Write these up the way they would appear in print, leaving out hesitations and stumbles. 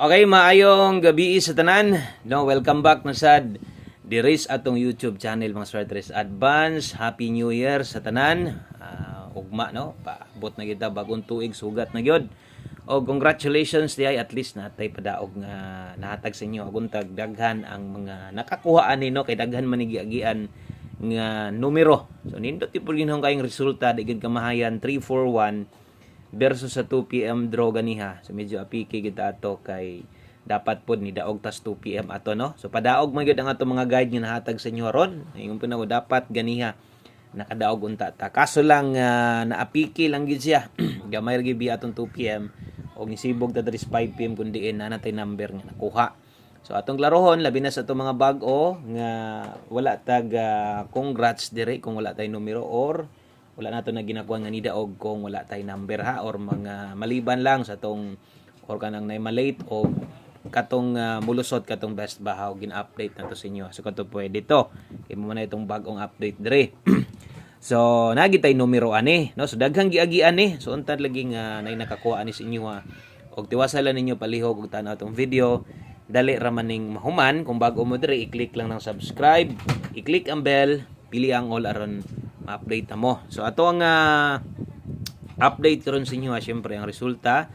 Okay, maayong gabi sa tanan. No, welcome back na sad diris atong YouTube channel mga Swartres. Advance Happy New Year sa tanan. Ugma no, paabot na kita bagong tuig sugat na gyud. O congratulations diay, at least natay padaog nga nahatag sa inyo aguntag daghan ang mga nakakuha ani no, kay daghan man giagian nga numero. So nindot tipul ginhong kayong resulta digid kamahayan 341 versus sa 2 PM draw ganiha. So medyo apiki kita ato kay dapat pod ni daog tas 2 PM ato no. So padaog man gyud ang ato mga guide nga nahatag sa inyo ron. Ingon pinako dapat ganiha nakadaog unta ta. Kaso lang naapiki lang gyud siya. Gamay ra gyud atong 2 PM og nisibog ta 5 PM kun diin na natay number nga nakuha. So atong klarohon labi na sa atong mga bag-o nga wala tag congrats dire kung wala tay numero or wala nato na ginakuha nga nidaog kung wala tay number ha, or mga maliban lang sa tong or kanang nay malate o katong mulusot katong best bahaw gin-update nato sa inyo. So kato pwede to kay mo na itong bagong update dire. So nagi tay numero ani no, so daghang giagian ni, so untad lagi nga nay nakakuha ani sa inyo ha. Og tiwasalan ninyo palihog og tanaw tong video, dali ra maning mahuman. Kung bago mo dire i-click lang ng subscribe, i-click ang bell, pili ang all aron ma-update na mo. So ato ang update ron sa inyo syempre ang resulta,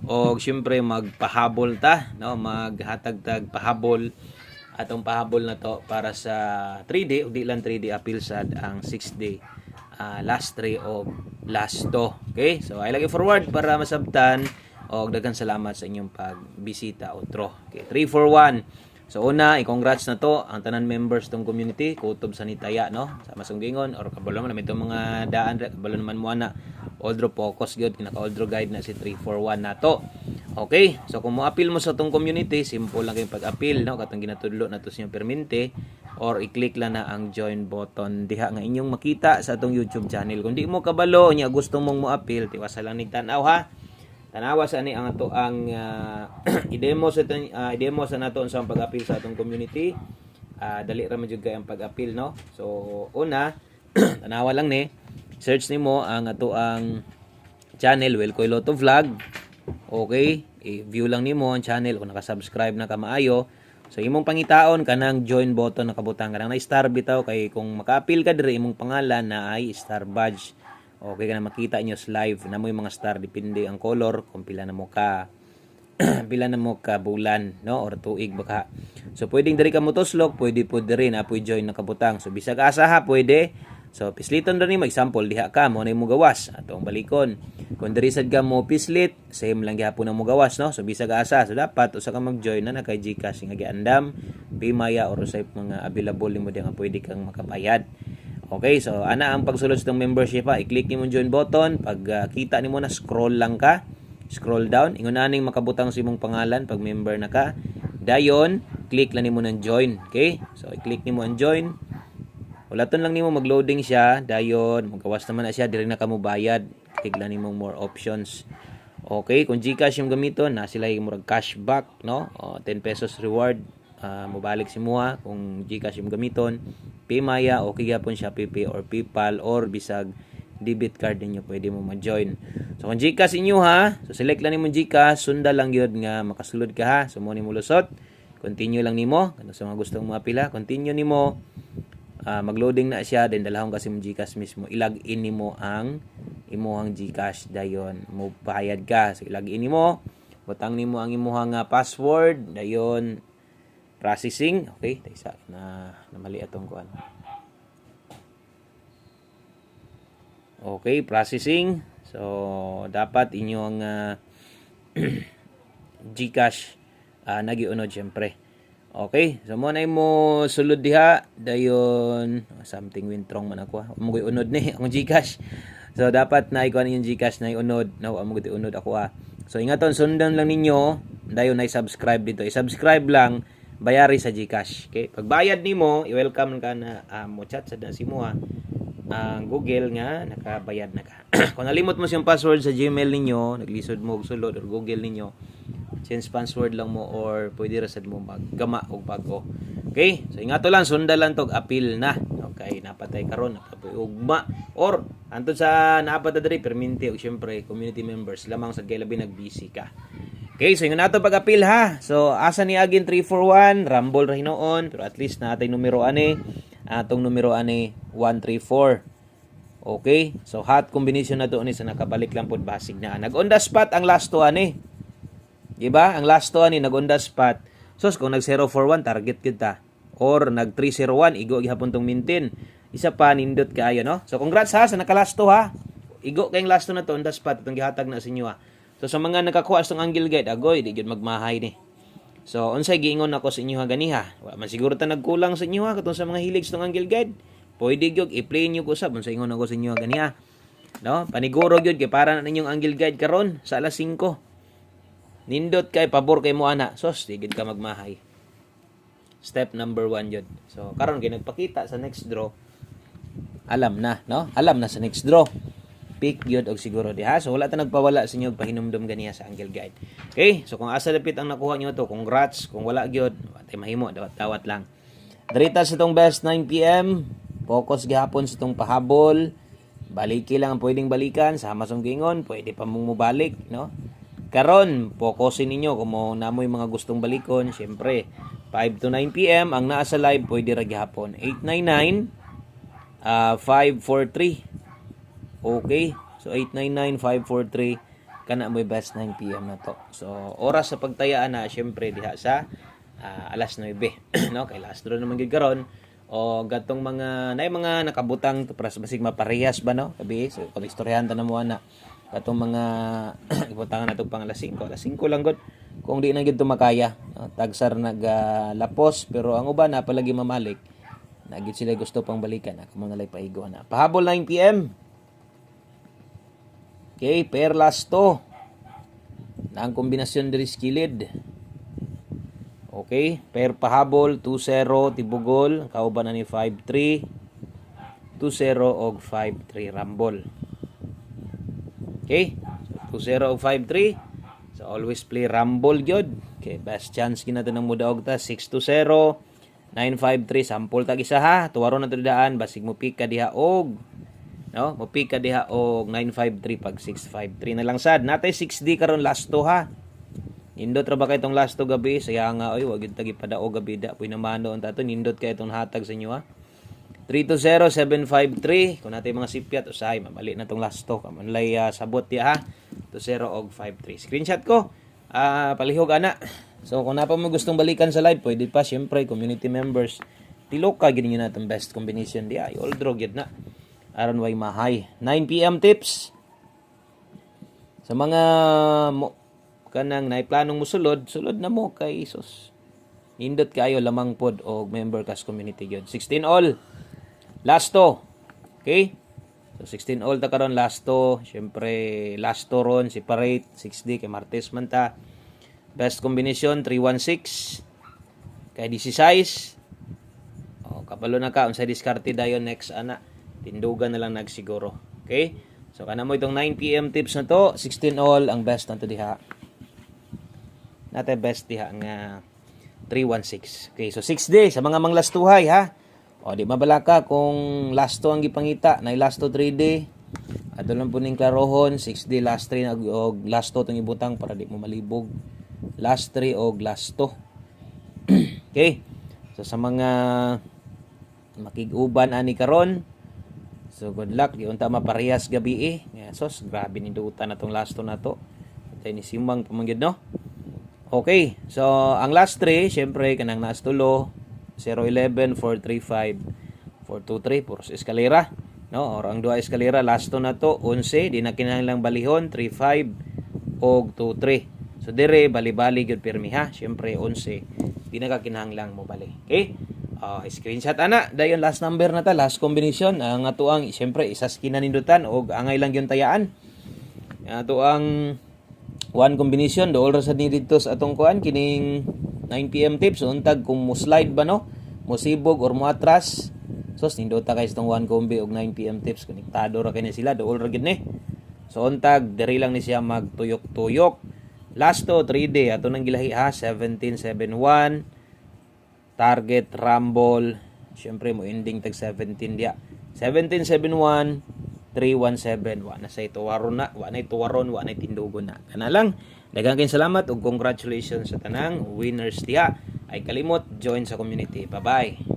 og syempre magpahabol ta no, maghatag tag pahabol. Atong pahabol na to para sa 3D ug di lang 3D appeal sad ang 6D last 3 o last 2. Okay, so I lagi forward para masabtan og daghan salamat sa inyong pagbisita outro. Okay, 341. So una, i-congrats na to ang tanan members tong community kutob sa Nitaya no, sa Masunggingon or kabalo man itong mga daan kabalo naman mo ana Oldro focus gyud kinaka Oldro guide na si 341 nato. Okay, so kung mo-appeal mo sa tong community, simple lang kayong pag-appeal no, katong ginatudlo nato sa inyong permente, or i-click lang na ang join button diha nga inyong makita sa atong YouTube channel. Kung di mo kabalo nya gusto mong mo-appeal, tiwasa lang ning tan-aw ha. Tanawa sa ani ang ato ang i-demo sa nato sa pag-appeal sa atong community. Dali ra man jud kay ang pag-appeal no. So una, tanawa lang ni, search nimo ang ato ang channel Wilcoy Lotto Vlog. Okay, i-view lang nimo ang channel kung naka-subscribe na ka maayo. So imong pangitaon kanang join button nakabutang kanang na star bitaw, kay kung maka-appeal ka dire imong pangalan na ay star badge. Okay, kana makita niyo live na mo yung mga star, depende ang color kung pila na mo ka pila na mo ka bulan no or tuig baka. So pwedeng diri ka motoslok, pwede po diri na po join nakabutang. So bisag asa ha pwede. So pisliton rin mo example diha ka mo na mo gawas atong balikon. Kung diri sad ka mo pislit, same lang gyapon na mo gawas no. So bisag asa, so dapat usa ka mag-join na kay GCash nga giandam, Paymaya or sa mga available nimo diha nga pwede kang makapayad. Okay, so ana ang pagsulod sa membership ha, i-click nimo join button, pag kita nimo na scroll lang ka, scroll down, ingon aning makabutang sa imong pangalan pag member na ka. Dayon, click lang nimo ng join, okay? So i-click nimo ang join. Walaton lang nimo mag-loading siya, dayon magawas naman na siya, diri na ka mo bayad. Click lang nimo more options. Okay, kung GCash yung gamiton, na sila yung murag cashback, no? 10 pesos reward, mobalik si muha kung GCash yung gamiton. Paymaya, okay gyapon siya, PP or PayPal or bisag debit card ninyo pwede mo ma-join. So kung GCash inyo ha, so select lang nimo GCash, sunda lang gyud nga makasulod ka ha. So mo nimo lusot, continue lang nimo kung sa mga gustong maapila, continue nimo. Mag-loading na siya, then dalahon kasi mo GCash mismo, i-login nimo ang imuhang GCash, dayon mo bayad ka. So i-login nimo, butang nimo ang imuhang password, dayon processing. Okay, taysa na mali atong kuan. Okay, processing. So dapat inyong GCash nagiunod syempre. Okay, so mo na mo sulod diha, dayon something went wrong man ako. Mo koy unod ni ang GCash. So dapat na ikuan yung GCash na unod. No, amo gid unod ako So ingaton, sundan lang ninyo, dayon na subscribe dito. I-subscribe lang, bayari sa GCash. Okay? Pag bayad nimo, i-welcome ka na mo chat sa si mo ang Google nga nakabayad na ka. Kung nalimot mo siyang password sa Gmail ninyo, naglisod mo og sulod or Google ninyo, change password lang mo or pwede ra sad mo maggama og bago. Okay? So ingato lang, sunda lang tog appeal na. Okay, napatay karon, napatay ugma or antud sa napatay diri perminti og syempre community members lamang sa kay labi nag-busy ka. Okay, so yung nato pag-appeal ha. So asa ni agin 341, rumble ra hinoon, pero at least natay numero ani. Atong numero ani 134. Okay, so hot combination na to ni sa nakabalik lang pod basig na. Nag on the spot ang last to ani. Di ba? Ang last to ani nag on the spot. So kung nag 041 target kita or nag 301 igo gihapon tong mintin. Isa pa nindot kaayo no. So congrats ha sa naka-last to ha. Igo kayong last to na to on the spot itong gihatag na sa inyo ha. So sa mga nakakuha sa angle guide, agoy, di gyud magmahay ni. So unsay giingon ako sa inyo ha ganiha? Wa man siguro ta nagkulang sa inyo ha katong sa mga hilig sa angle guide. Pwede gyud i-play niyo ko usab unsay ingon ako sa inyo ha ganiha. No? Paniguro gyud kay para na ninyong angle guide karon sa alas 5. Nindot kay pabor kay mo ana. Sos, di gyud ka magmahay. Step number 1 gyud. So karon kay nagpakita sa next draw. Alam na, no? Alam na sa next draw. Pick yun og siguro diha. So wala ta nagpawala sa inyo pahinumdum ganiya sa angle guide. Okay? So kung asa dapit ang nakuha niyo to, congrats. Kung wala gyud, watay mahimo, dawat lang. Dirita sa tong best 9 PM. Focus gihapon sa tong pahabol. Baliki lang ang pwedeng balikan sa Amazon gingon, pwede pa mong mubalik, no? Karon, focusin ninyo kung mo namoy mga gustong balikon, syempre 5 to 9 PM ang naa sa live pwede ra gihapon. 899 543. Okay, so 899-543 kana mo best 9 PM na to. So oras sa pagtayaan na syempre diha sa alas 9 no kay last draw naman gid karon o gatong mga mga nakabutang to para basig maparehas ba no kabi so kung istoryahan ta na mo ana gatong mga ibutangan nato pang alas 5 lang gud kung di na gid to makaya no? Tagsar lapos pero ang uban na palagi mamalik nagit sila gusto pang balikan ako mga lay paigo na pahabol 9 PM. Okay, pair last to. Na ang kombinasyon diri skilid. Okay, pair pahabol 2-0 tibugol, kauban na ni 5-3. 2-0 og 5-3 rumble. Okay? So 2-0 og 5-3. So always play rumble gyud. Okay, best chance kinato ng mudaog ta 6-0. 9-5-3 sample tag isa ha. Tuwaron na to daan basig mo pick ka diha og no, mopik ka diha og 953 pag 653 na lang sad. Natay 6D karon last to ha. Nindot ra ba kay tong last to gabi? Saya nga oy wag gyud tagi padao gabi da puy namano unta to nindot kay itong hatag sa inyo ha. 320-753 kung natay mga sipyat usahay mabali na tong last to kamanlay sabot diha ha. 20 og 53. Screenshot ko. Palihog ana. So kung napa mo gustong balikan sa live pwede pa syempre community members. Tiloka gid niyo natong best combination diha. All draw gyud na. Aron way mahay. 9 PM tips. Sa mga kanang naiplanong musulod, sulod na mo kay Isos. Nindot kayo lamang pod og member kas community gyud. 16 all. Last to. Okay? So 16 all ta karon last to. Syempre last to ron separate 6D kay Martes man ta. Best combination 316 kay 16. Oh, kapalo na ka unsa diskarte dayon next ana. Tindugan na lang nagsiguro. Okay? So kana mo itong 9 PM tips na to, 16 all ang best nanto diha. Nate best diha nga 316. Okay, so 6 days sa mga manglastuhay ha. O di mabala ka kung last to ang gipangita, na last to 3 day. Ato lang po ning klarohon, 6 day last 3 og last to tong ibutang para di mo malibog. Last 3 og last to. Okay? So sa mga makig-uban ani karon, so good luck, yun ta maparehas gabi sos, grabe ni duta na tong last to na to. Tay ni simang pamanggid no. Okay, so ang last 3, syempre kanang naas tulo, 011, 435, 423, puros eskalera, no? Or ang duha eskalera last to na to, 11, di na kinahanglang balihon, 35 og 23. So dire bali-bali gyud pirmi ha. Syempre 11, di na ka kinahanglang mo bali. Okay? Screenshot ana dayon last number na ta, last combination ang atuang syempre isas kinanindutan og angay lang gyud tayaan ato ang one combination dool ra sad ni dito sa atong kuan kining 9 PM tips untag kung mo slide ba no mosibog or mo atras sos nindot ta kay itong one combi og 9 PM tips konektado ra kini sila dool ra gyud ni so untag diri lang ni siya magtuyok-tuyok last to 3D ato nang gilahi ha 1771 target rumble syempre mo ending tag 17 dia 1771 317 wa na say tuwaron na wa na tuwaron wa na tindugon na kana lang Daghang kayong salamat ug congratulations sa tanang winners diha. Ay kalimot join sa community. Bye-bye.